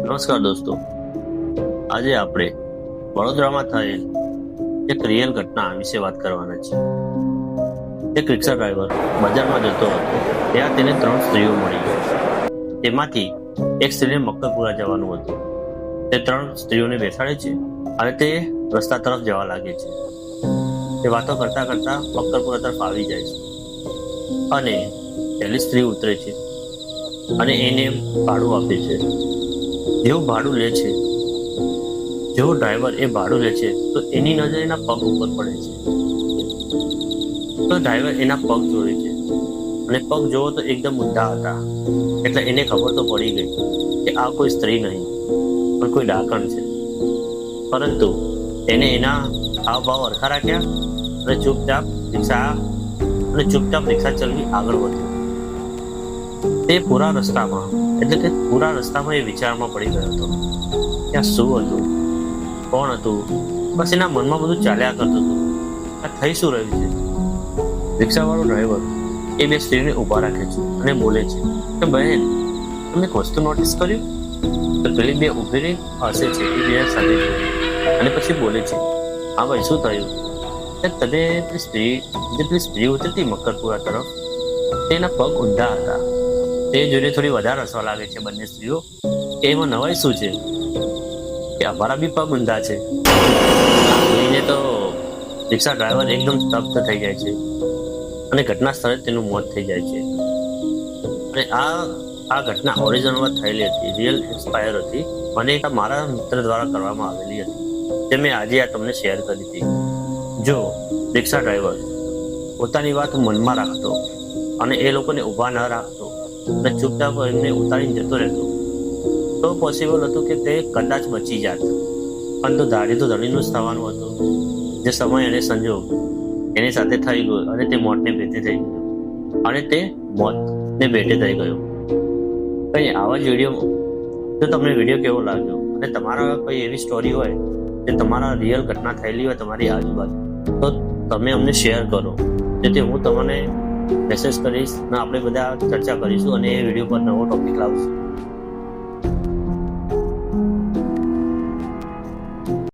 નમસ્કાર દોસ્તો, આજે આપણે વડોદરામાં થયેલ એક રિયલ ઘટના વિશે વાત કરવાના છે. એક રિક્ષા ડ્રાઈવર બજારમાં જતો હતો, ત્યાં તેને 3 સ્ત્રીઓ મળી. તેમાંથી એક સ્ત્રીને મક્કરપુરા જવાનું હતું. તે 3 સ્ત્રીઓને બેસાડે છે અને તે રસ્તા તરફ જવા લાગે છે. તે વાતો કરતા કરતા મક્કરપુરા તરફ આવી જાય છે અને પહેલી સ્ત્રી ઉતરે છે અને એને ભાડું આપે છે. જેવું ભાડું લે છે, જેવો ડ્રાઈવર એ ભાડું લે છે તો એની નજર એના પગ ઉપર પડે છે. તો ડ્રાઈવર એના પગ જોડે છે અને પગ જોવો તો એકદમ ઊંધા હતા. એટલે એને ખબર તો પડી ગઈ કે આ કોઈ સ્ત્રી નહીં પણ કોઈ ડાકણ છે. પરંતુ એને એના હાવભાવ હરખા રાખ્યા અને ચૂપચાપ રિક્ષા ચલાવી આગળ વધ્યો. તે પૂરા રસ્તામાં એ વિચારમાં પડી ગયો હતો કે આ શું હતું, કોણ હતું. બસ એના મનમાં બધું ચાલ્યા કરતું હતું. આ થઈ શું રહ્યું છે? રિક્ષાવાળો ડ્રાઈવર એ 2 સ્ત્રીને ઊભા રાખે છે અને બોલે છે કે બહેન, તમે એક વસ્તુ નોટિસ કર્યું? તો પેલી 2 ઊભી રહી હસે છે એ 2 સાથે જોઈ અને પછી બોલે છે, હા ભાઈ, શું થયું? તમે પેલી સ્ત્રી ઉતરતી મક્કરપુરા તરફ, તેના પગ ઊંધા હતા. તે જોઈને થોડી વધારે હસવા લાગે છે બંને સ્ત્રીઓ કે એમાં નવાઈ શું છે કે અમારા બી પગ ઊંધા છે. જોઈને તો રિક્ષા ડ્રાઈવર એકદમ સ્તબ્ધ થઈ જાય છે અને ઘટના સ્થળે તેનું મોત થઈ જાય છે. અને આ ઘટના ઓરિજિનલમાં થયેલી હતી, રિયલ ઇન્સ્પાયર હતી. મને મારા મિત્ર દ્વારા કરવામાં આવેલી હતી, જે મેં આજે તમને શેર કરી હતી. જો રિક્ષા ડ્રાઈવર પોતાની વાત મનમાં રાખતો અને એ લોકોને ઊભા ન રાખતો અને ચૂપચાપ એમને ઉતારીને જતો રહેતો તો પોસિબલ હતું કે તે કદાચ બચી જાત. પરંતુ ધારી તો ધણીનું જ થવાનું હતું. જે સમય અને સંજોગ એની સાથે થઈ ગયો અને તે મોતને ભેટે થઈ ગયો. કઈ આવા જ વિડીયો, જો તમને વિડીયો કેવો લાગ્યો અને તમારા કોઈ એવી સ્ટોરી હોય જે તમારા રિયલ ઘટના થયેલી હોય તમારી આજુબાજુ, તો તમે અમને શેર કરો, જેથી હું તમને મેસેજ કરીશ અને આપણે બધા ચર્ચા કરીશું અને એ વિડીયો પર નવો ટોપિક લાવશું.